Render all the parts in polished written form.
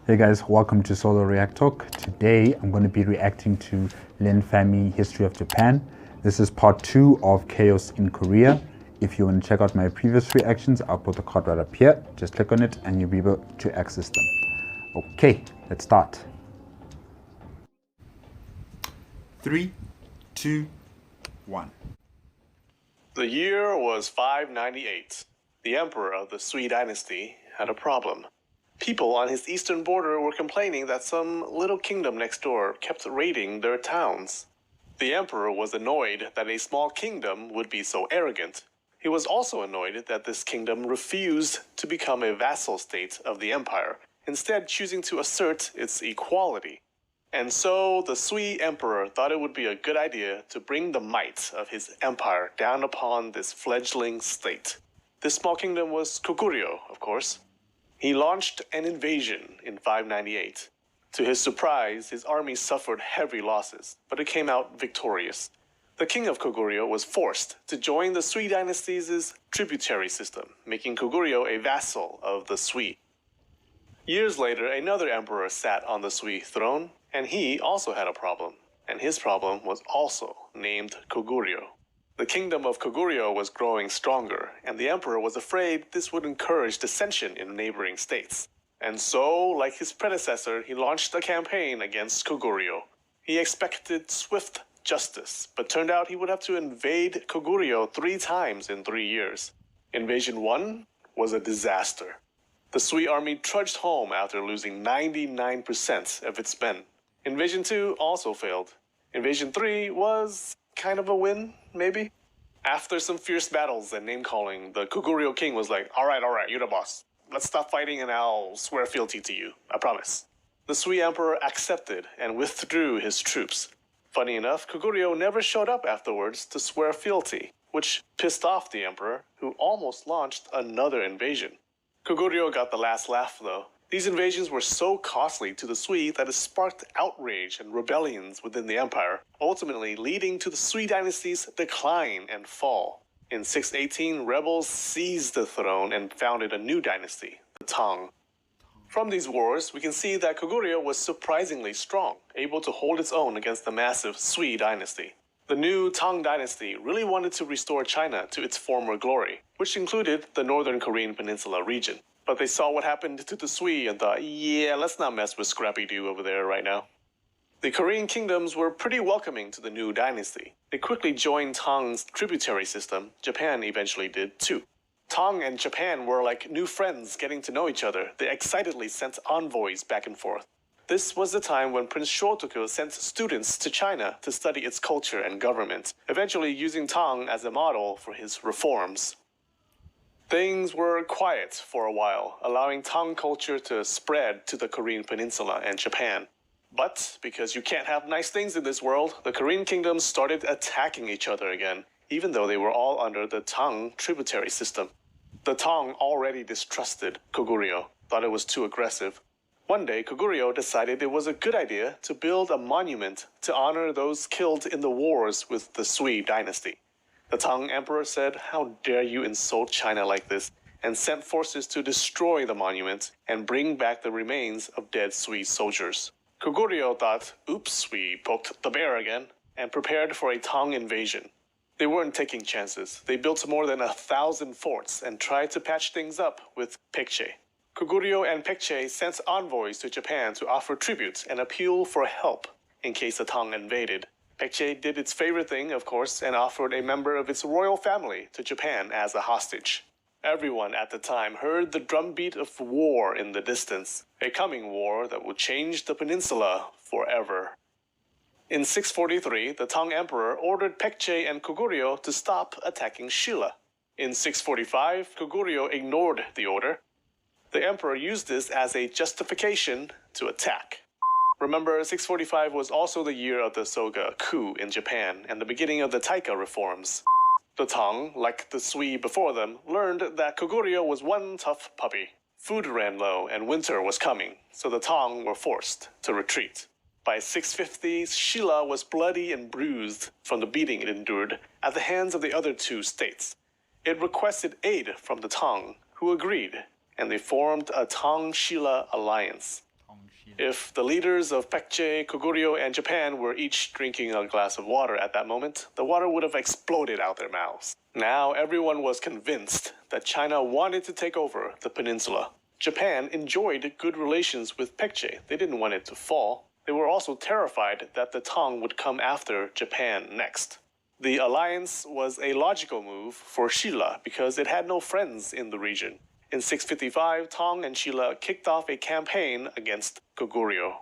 Hey guys, welcome to Solo ReacTalk. Today I'm going to be reacting to Linfamy History of Japan. This is part 2 of Chaos in Korea. If you want to check out my previous reactions, I'll put the card right up here. Just click on it and you'll be able to access them. Okay, let's start. 3, 2, 1. The year was 598. The emperor of the Sui dynasty had a problem. People on his eastern border were complaining that some little kingdom next door kept raiding their towns. The emperor was annoyed that a small kingdom would be so arrogant. He was also annoyed that this kingdom refused to become a vassal state of the empire, instead choosing to assert its equality. And so the Sui emperor thought it would be a good idea to bring the might of his empire down upon this fledgling state. This small kingdom was Koguryo, of course. He launched an invasion in 598. To his surprise, his army suffered heavy losses, but it came out victorious. The king of Koguryo was forced to join the Sui dynasty's tributary system, making Koguryo a vassal of the Sui. Years later, another emperor sat on the Sui throne, and he also had a problem, and his problem was also named Koguryo. The kingdom of Koguryo was growing stronger, and the emperor was afraid this would encourage dissension in neighboring states. And so, like his predecessor, he launched a campaign against Koguryo. He expected swift justice, but turned out he would have to invade Koguryo 3 times in 3 years. Invasion 1 was a disaster. The Sui army trudged home after losing 99% of its men. Invasion 2 also failed. Invasion 3 was kind of a win, maybe? After some fierce battles and name-calling, the Koguryo king was like, all right, you're the boss. Let's stop fighting and I'll swear fealty to you. I promise. The Sui emperor accepted and withdrew his troops. Funny enough, Koguryo never showed up afterwards to swear fealty, which pissed off the emperor, who almost launched another invasion. Koguryo got the last laugh, though. These invasions were so costly to the Sui that it sparked outrage and rebellions within the empire, ultimately leading to the Sui dynasty's decline and fall. In 618, rebels seized the throne and founded a new dynasty, the Tang. From these wars, we can see that Koguryo was surprisingly strong, able to hold its own against the massive Sui dynasty. The new Tang dynasty really wanted to restore China to its former glory, which included the northern Korean peninsula region. But they saw what happened to the Sui and thought, yeah, let's not mess with Scrappy-Doo over there right now. The Korean kingdoms were pretty welcoming to the new dynasty. They quickly joined Tang's tributary system. Japan eventually did too. Tang and Japan were like new friends getting to know each other. They excitedly sent envoys back and forth. This was the time when Prince Shotoku sent students to China to study its culture and government, eventually using Tang as a model for his reforms. Things were quiet for a while, allowing Tang culture to spread to the Korean peninsula and Japan. But because you can't have nice things in this world, the Korean kingdoms started attacking each other again, even though they were all under the Tang tributary system. The Tang already distrusted Koguryo, thought it was too aggressive. One day, Koguryo decided it was a good idea to build a monument to honor those killed in the wars with the Sui dynasty. The Tang emperor said, how dare you insult China like this, and sent forces to destroy the monument and bring back the remains of dead Sui soldiers. Koguryo thought, oops, we poked the bear again, and prepared for a Tang invasion. They weren't taking chances. They built more than 1,000 forts and tried to patch things up with Paekche. Koguryo and Paekche sent envoys to Japan to offer tribute and appeal for help in case the Tang invaded. Paekche did its favorite thing, of course, and offered a member of its royal family to Japan as a hostage. Everyone at the time heard the drumbeat of war in the distance, a coming war that would change the peninsula forever. In 643, the Tang emperor ordered Paekche and Koguryo to stop attacking Silla. In 645, Koguryo ignored the order. The emperor used this as a justification to attack. Remember, 645 was also the year of the Soga coup in Japan and the beginning of the Taika reforms. The Tang, like the Sui before them, learned that Koguryo was one tough puppy. Food ran low and winter was coming, so the Tang were forced to retreat. By 650, Silla was bloody and bruised from the beating it endured at the hands of the other 2 states. It requested aid from the Tang, who agreed, and they formed a Tang-Silla alliance. If the leaders of Paekche, Koguryo, and Japan were each drinking a glass of water at that moment, the water would have exploded out their mouths. Now everyone was convinced that China wanted to take over the peninsula. Japan enjoyed good relations with Paekche. They didn't want it to fall. They were also terrified that the Tang would come after Japan next. The alliance was a logical move for Silla because it had no friends in the region. In 655, Tang and Silla kicked off a campaign against Koguryo.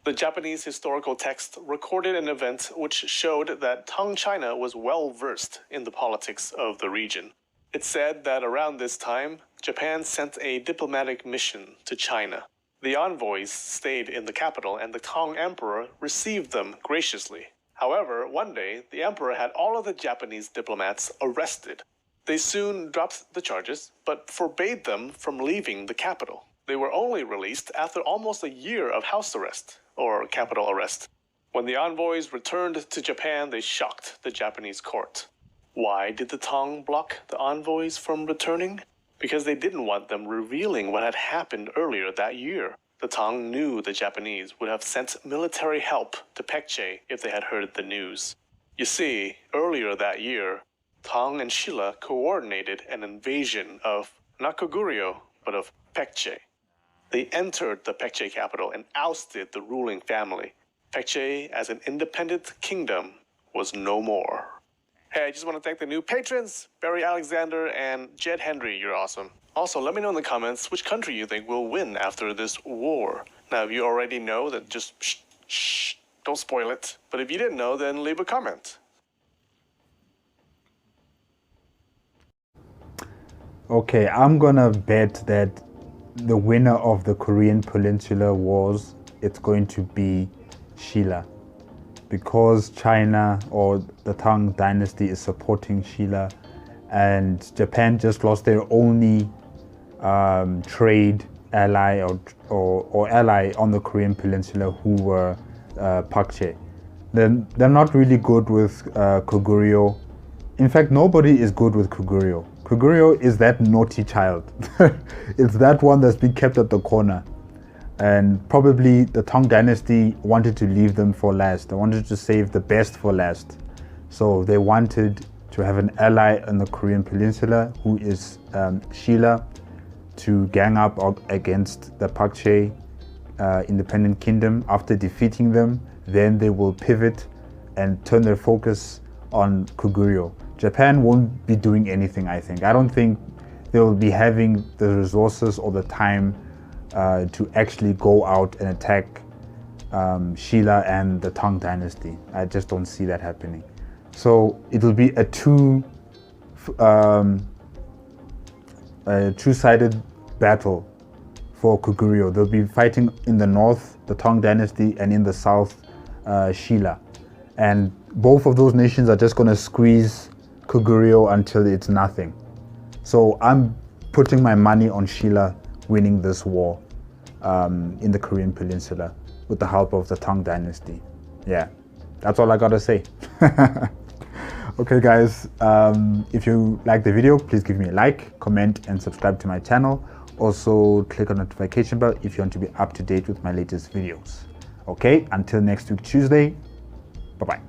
The Japanese historical text recorded an event which showed that Tang China was well versed in the politics of the region. It said that around this time, Japan sent a diplomatic mission to China. The envoys stayed in the capital and the Tang emperor received them graciously. However, one day, the emperor had all of the Japanese diplomats arrested. They soon dropped the charges, but forbade them from leaving the capital. They were only released after almost a year of house arrest, or capital arrest. When the envoys returned to Japan, they shocked the Japanese court. Why did the Tang block the envoys from returning? Because they didn't want them revealing what had happened earlier that year. The Tang knew the Japanese would have sent military help to Paekche if they had heard the news. You see, earlier that year, Tang and Silla coordinated an invasion of not Koguryo, but of Paekche. They entered the Paekche capital and ousted the ruling family. Paekche, as an independent kingdom, was no more. Hey, I just want to thank the new patrons, Barry Alexander and Jed Henry. You're awesome. Also, let me know in the comments which country you think will win after this war. Now, if you already know, then just shh, don't spoil it. But if you didn't know, then leave a comment. Okay, I'm gonna bet that the winner of the Korean Peninsula Wars, it's going to be Silla. Because China or the Tang dynasty is supporting Silla, and Japan just lost their only trade ally or ally on the Korean Peninsula, who were Paekche. They're not really good with Koguryo. In fact, nobody is good with Koguryo. Koguryo is that naughty child. It's that one that's been kept at the corner. And probably the Tang dynasty wanted to leave them for last. They wanted to save the best for last. So they wanted to have an ally in the Korean Peninsula, who is Silla, to gang up against the Paekche independent kingdom. After defeating them, then they will pivot and turn their focus on Koguryo. Japan won't be doing anything, I think. I don't think they will be having the resources or the time to actually go out and attack Silla and the Tang dynasty. I just don't see that happening. So it will be a two-sided battle for Koguryo. They'll be fighting in the north, the Tang dynasty, and in the south, Silla. And both of those nations are just going to squeeze Koguryo until it's nothing. So I'm putting my money on Silla winning this war in the Korean Peninsula with the help of the Tang dynasty. Yeah, that's all I gotta say. Okay guys, if you like the video, please give me a like, comment, and subscribe to my channel. Also click on the notification bell if you want to be up to date with my latest videos. Okay, until next week Tuesday, bye bye.